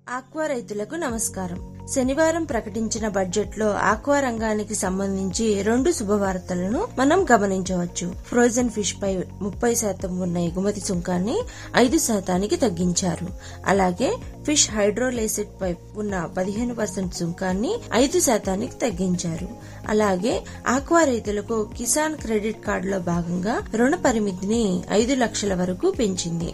Aqua రైతులకు నమస్కారం. శనివారం ప్రకటించిన బడ్జెట్ లో ఆక్వా రంగానికి సంబంధించి 2 శుభవార్తలను మనం గమనించవచ్చు. ఫ్రోజన్ ఫిష్ పై 30% ఉన్న ఎగుమతి సుంకాన్ని 5% తగ్గించారు. అలాగే ఫిష్ హైడ్రోలేసిడ్ పై ఉన్న 15% సుంకాన్ని 5% తగ్గించారు. అలాగే ఆక్వా రైతులకు కిసాన్ క్రెడిట్ కార్డులో భాగంగా రుణ పరిమితిని 5 లక్షల వరకు పెంచింది.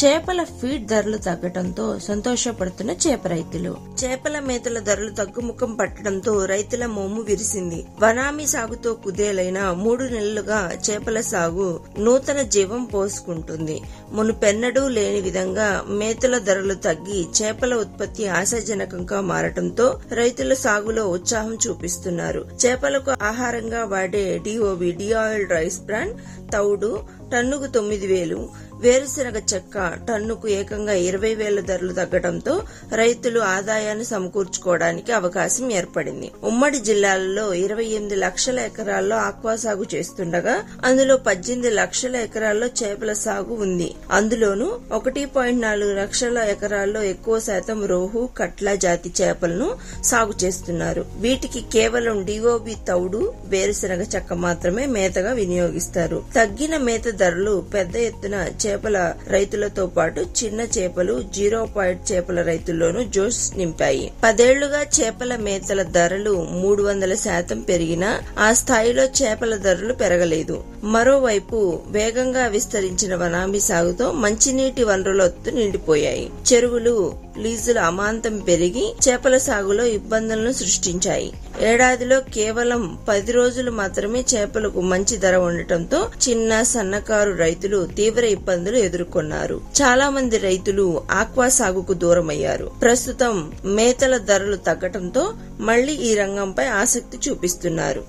చేపల ఫీడ్ ధరలు తగ్గడంతో సంతోషపడుతున్న చేప రైతులు. చేపల మేతల ధరలు తగ్గుముఖం పట్టడంతో రైతుల మోము విరిసింది. వనామీ సాగుతో కుదేలైన 3 నెలలుగా చేపల సాగు నూతన జీవం పోసుకుంటుంది. మునుపెన్నడూ లేని విధంగా మేతల ధరలు తగ్గి చేపల ఉత్పత్తి ఆశాజనకంగా మారటంతో రైతుల సాగులో ఉత్సాహం చూపిస్తున్నారు. చేపలకు ఆహారంగా వాడే డిఓవి డిఆయిల్డ్ రైస్ బ్రాండ్ తౌడు టన్నుకు 9,000, వేరుశెనగ చెక్క టన్నుకు ఏకంగా 20,000 ధరలు తగ్గడంతో రైతులు ఆదాయాన్ని సమకూర్చుకోవడానికి అవకాశం ఏర్పడింది. ఉమ్మడి జిల్లాలలో 28 లక్షల ఎకరాల్లో ఆక్వా సాగు చేస్తుండగా అందులో 18 లక్షల ఎకరాల్లో చేపల సాగు ఉంది. అందులోనూ 1.4 లక్షల ఎకరాల్లో ఎక్కువ శాతం రోహు, కట్లా జాతి చేపలను సాగు చేస్తున్నారు. వీటికి కేవలం డిఓబి తౌడు, వేరుశెనగ చెక్క మాత్రమే మేతగా వినియోగిస్తారు. తగ్గిన మేత ధరలు పెద్ద ఎత్తున చేపల రైతులతో పాటు చిన్న చేపలు, 0 పాయింట్ చేపల రైతుల్లోనూ జోష్ నింపాయి. 10 ఏళ్లుగా చేపల మేతల ధరలు 300% పెరిగినా ఆ స్థాయిలో చేపల ధరలు పెరగలేదు. మరోవైపు వేగంగా విస్తరించిన వనామీ సాగుతో మంచినీటి వనరులొత్తు నిండిపోయాయి. చెరువులు, లీజుల అమాంతం పెరిగి చేపల సాగులో ఇబ్బందులను సృష్టించాయి. ఏడాదిలో కేవలం 10 రోజులు మాత్రమే చేపలకు మంచి ధర ఉండటంతో చిన్న, సన్నకారు రైతులు తీవ్ర ఇబ్బందులు ఎదుర్కొన్నారు. చాలా మంది రైతులు ఆక్వా సాగుకు దూరమయ్యారు. ప్రస్తుతం మేతల ధరలు తగ్గటంతో మళ్లీ ఈ రంగంపై ఆసక్తి చూపిస్తున్నారు.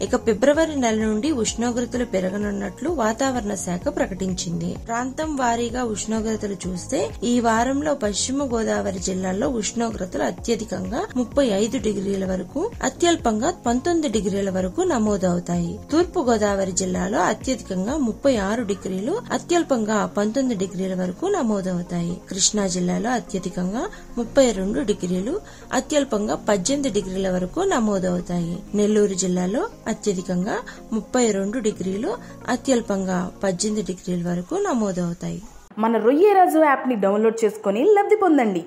ఇక ఫిబ్రవరి నెల నుండి ఉష్ణోగ్రతలు పెరగనున్నట్లు వాతావరణ శాఖ ప్రకటించింది. ప్రాంతం వారీగా ఉష్ణోగ్రతలు చూస్తే ఈ వారంలో పశ్చిమ గోదావరి జిల్లాలో ఉష్ణోగ్రతలు అత్యధికంగా 35 డిగ్రీల వరకు, అత్యల్పంగా 19 డిగ్రీల వరకు నమోదవుతాయి. తూర్పు గోదావరి జిల్లాలో అత్యధికంగా 36 డిగ్రీలు, అత్యల్పంగా 19 డిగ్రీల వరకు నమోదవుతాయి. కృష్ణా జిల్లాలో అత్యధికంగా 32 డిగ్రీలు, అత్యల్పంగా 18 డిగ్రీల వరకు నమోదవుతాయి. నెల్లూరు జిల్లాలో అత్యధికంగా 32 డిగ్రీలు, అత్యల్పంగా 18 డిగ్రీల వరకు నమోదవుతాయి. మన రొయ్యరాజు యాప్ ని డౌన్లోడ్ చేసుకుని లబ్ధి పొందండి.